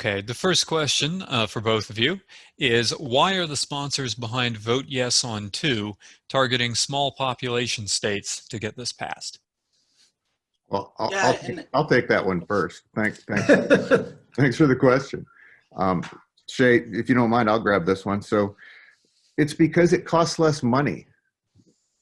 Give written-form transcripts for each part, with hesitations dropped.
Okay, the first question for both of you is why are the sponsors behind Vote Yes on 2 targeting small population states to get this passed? Well, Yeah, and I'll take that one first. Thanks for the question. Shay, if you don't mind, I'll grab this one. So it's because it costs less money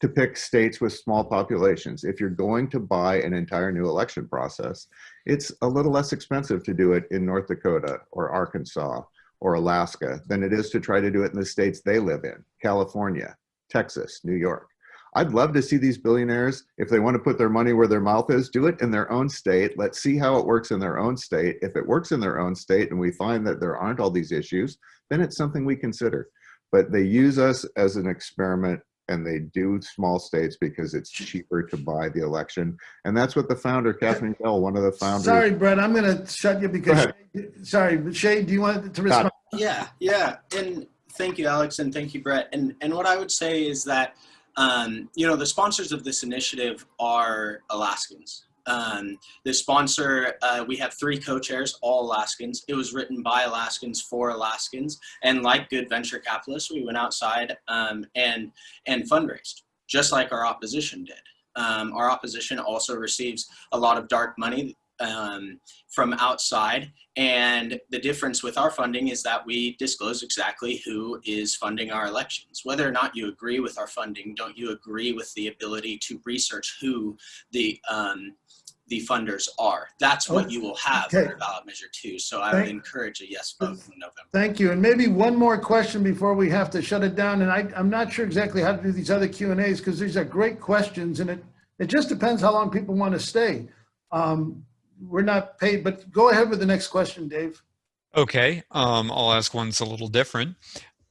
to pick states with small populations. If you're going to buy an entire new election process, it's a little less expensive to do it in North Dakota or Arkansas or Alaska than it is to try to do it in the states they live in, California, Texas, New York. I'd love to see these billionaires, if they want to put their money where their mouth is, do it in their own state. Let's see how it works in their own state. If it works in their own state and we find that there aren't all these issues, then it's something we consider. But they use us as an experiment, and they do small states because it's cheaper to buy the election. And that's what the founder, Catherine Bell, one of the founders. Sorry, Brett, I'm going to shut you because, sorry, but Shay, do you want to respond? yeah. And thank you, Alex, and thank you, Brett. And what I would say is that, the sponsors of this initiative are Alaskans. The sponsor, we have 3 co-chairs, all Alaskans. It was written by Alaskans for Alaskans. And like good venture capitalists, we went outside and fundraised, just like our opposition did. Our opposition also receives a lot of dark money from outside. And the difference with our funding is that we disclose exactly who is funding our elections. Whether or not you agree with our funding, don't you agree with the ability to research who the funders are? That's what you will have under ballot measure 2. So I would encourage a yes vote in November. Thank you. And maybe one more question before we have to shut it down. And I'm not sure exactly how to do these other Q&As because these are great questions, and it just depends how long people want to stay. We're not paid, but go ahead with the next question, Dave. Okay, I'll ask one that's a little different.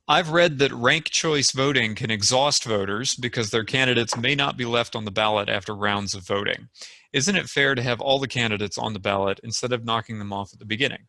I've read that ranked choice voting can exhaust voters because their candidates may not be left on the ballot after rounds of voting. Isn't it fair to have all the candidates on the ballot instead of knocking them off at the beginning?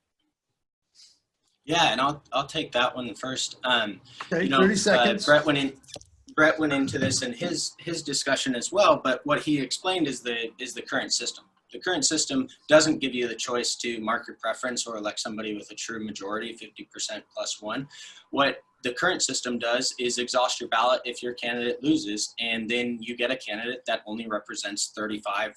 Yeah, and I'll take that one first. Okay, 30 seconds. Brett went into this in his discussion as well, but what he explained is the current system. The current system doesn't give you the choice to mark your preference or elect somebody with a true majority, 50% plus 1. What the current system does is exhaust your ballot if your candidate loses, and then you get a candidate that only represents 40%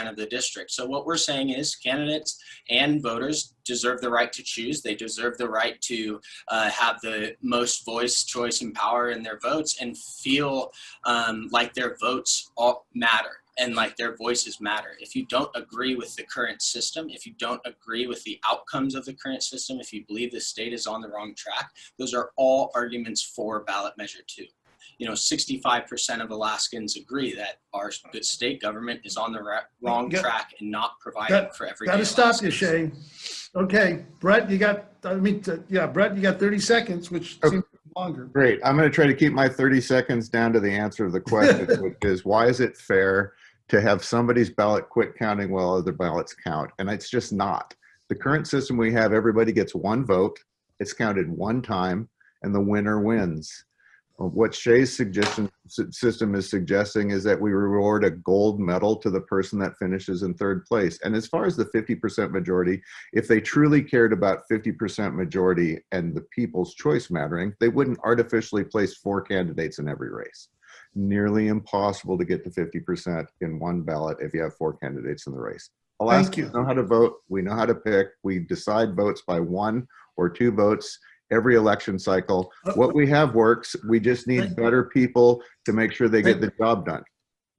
of the district. So what we're saying is candidates and voters deserve the right to choose. They deserve the right to have the most voice, choice, and power in their votes and feel like their votes all matter and like their voices matter. If you don't agree with the current system, if you don't agree with the outcomes of the current system, if you believe the state is on the wrong track, those are all arguments for ballot measure 2. 65% of Alaskans agree that our state government is on the wrong track and not providing for everyday Got to stop you, Shay. Okay, Brett, you got 30 seconds, which seems longer. Great. I'm going to try to keep my 30 seconds down to the answer of the question, which is why is it fair to have somebody's ballot quit counting while other ballots count? And it's just not. The current system we have, everybody gets 1 vote. It's counted 1 time, and the winner wins. What Shay's system is suggesting is that we reward a gold medal to the person that finishes in 3rd place. And as far as the 50% majority, if they truly cared about 50% majority and the people's choice mattering, they wouldn't artificially place 4 candidates in every race. Nearly impossible to get to 50% in one ballot if you have 4 candidates in the race. Alaskans know how to vote. We know how to pick. We decide votes by 1 or 2 votes every election cycle. What we have works. We just need better people to make sure they get the job done.